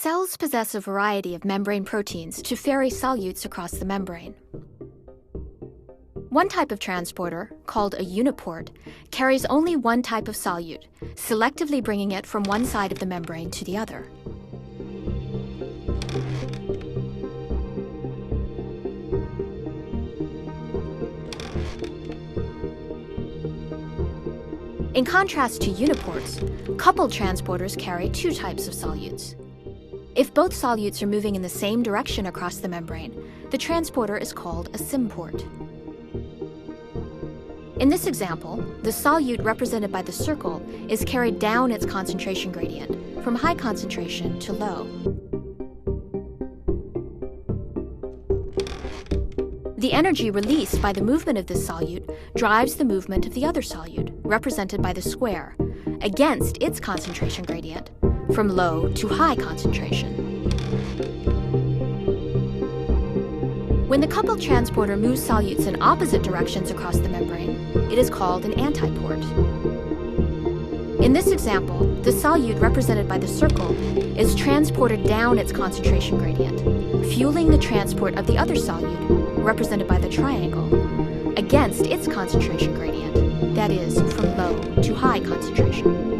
Cells possess a variety of membrane proteins to ferry solutes across the membrane. One type of transporter, called a UNIPORT, carries only one type of solute, selectively bringing it from one side of the membrane to the other. In contrast to UNIPORTs, coupled transporters carry two types of solutes. If both solutes are moving in the same direction across the membrane, the transporter is called a SYMPORT. In this example, the solute represented by the circle is carried down its concentration gradient, from high concentration to low. The energy released by the movement of this solute drives the movement of the other solute, represented by the square, against its concentration gradient, from low to high concentration. When the coupled transporter moves solutes in opposite directions across the membrane, it is called an antiport. In this example, the solute represented by the circle is transported down its concentration gradient, fueling the transport of the other solute, represented by the triangle, against its concentration gradient, that is, from low to high concentration.